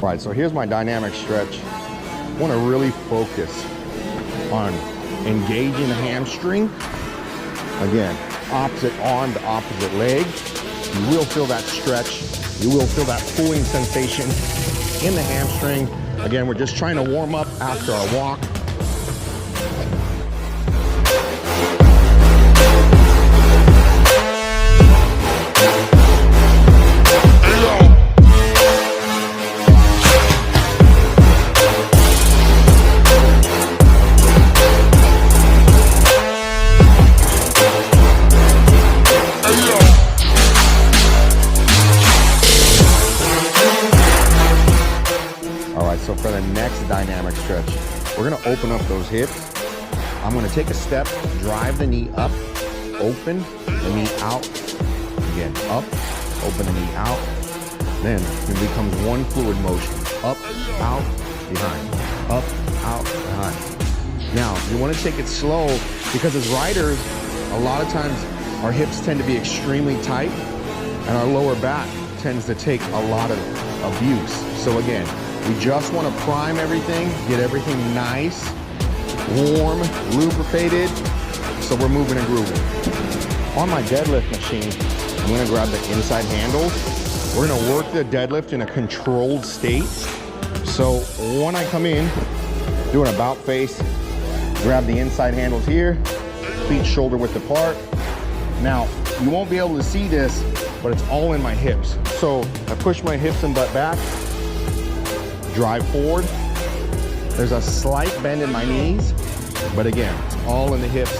All right, so here's my dynamic stretch. I want to really focus on engaging the hamstring. Again, opposite arm to opposite leg. You will feel that stretch. You will feel that pulling sensation in the hamstring. Again, we're just trying to warm up after our walk. So for the next dynamic stretch, we're gonna open up those hips. I'm gonna take a step, drive the knee up, open the knee out. Again, up, open the knee out. Then it becomes one fluid motion. Up, out, behind. Up, out, behind. Now, you wanna take it slow because as riders, a lot of times our hips tend to be extremely tight and our lower back tends to take a lot of abuse. So again, we just want to prime everything, get everything nice, warm, lubricated, so we're moving and grooving. On my deadlift machine, I'm going to grab the inside handles. We're going to work the deadlift in a controlled state. So when I come in, do an about face, grab the inside handles here, feet shoulder width apart. Now, you won't be able to see this, but it's all in my hips. So I push my hips and butt back, drive forward. There's a slight bend in my knees, but again, it's all in the hips.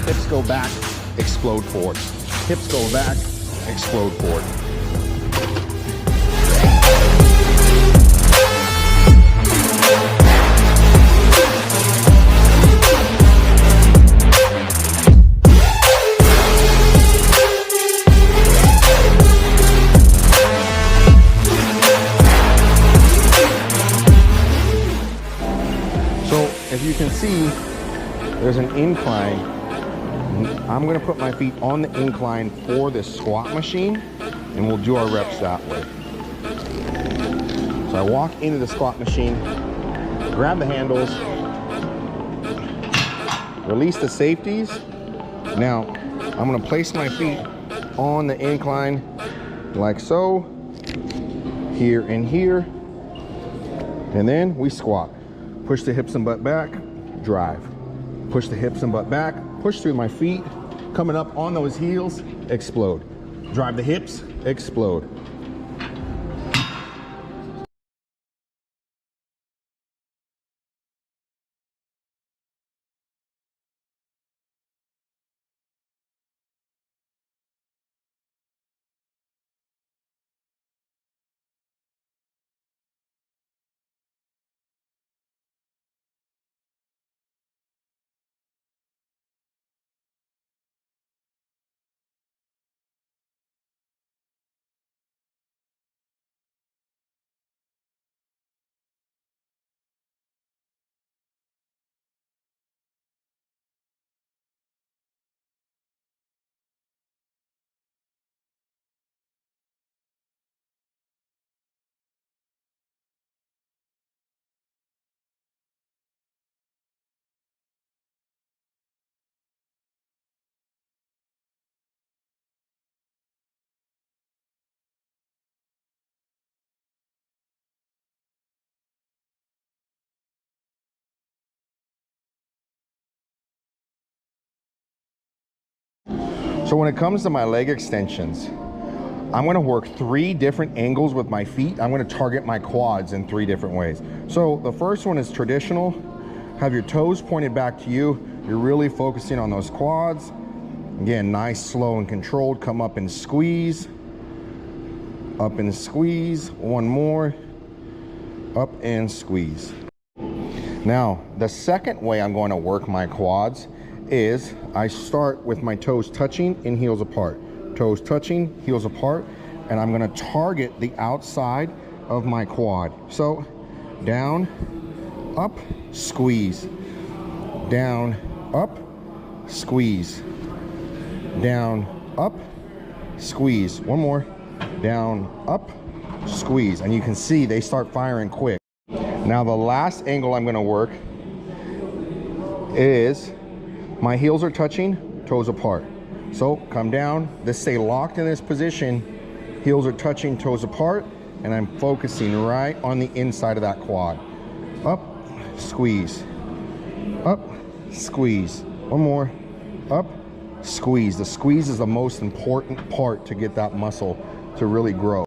Hips go back, explode forward. Hips go back, explode forward. If you can see, there's an incline. I'm gonna put my feet on the incline for this squat machine, and we'll do our reps that way. So I walk into the squat machine, grab the handles, release the safeties. Now, I'm gonna place my feet on the incline like so, here and here, and then we squat. Push the hips and butt back, drive. Push the hips and butt back, push through my feet, coming up on those heels, explode. Drive the hips, explode. So when it comes to my leg extensions, I'm gonna work 3 different angles with my feet. I'm gonna target my quads in 3 different ways. So the first one is traditional. Have your toes pointed back to you. You're really focusing on those quads. Again, nice, slow, and controlled. Come up and squeeze. Up and squeeze. One more. Up and squeeze. Now, the second way I'm going to work my quads is I start with my toes touching and heels apart. Toes touching, heels apart, and I'm gonna target the outside of my quad. So down, up, squeeze. Down, up, squeeze. Down, up, squeeze. One more. Down, up, squeeze. And you can see they start firing quick. Now the last angle I'm gonna work is my heels are touching, toes apart. So come down, let's stay locked in this position. Heels are touching, toes apart, and I'm focusing right on the inside of that quad. Up, squeeze, up, squeeze. One more, up, squeeze. The squeeze is the most important part to get that muscle to really grow.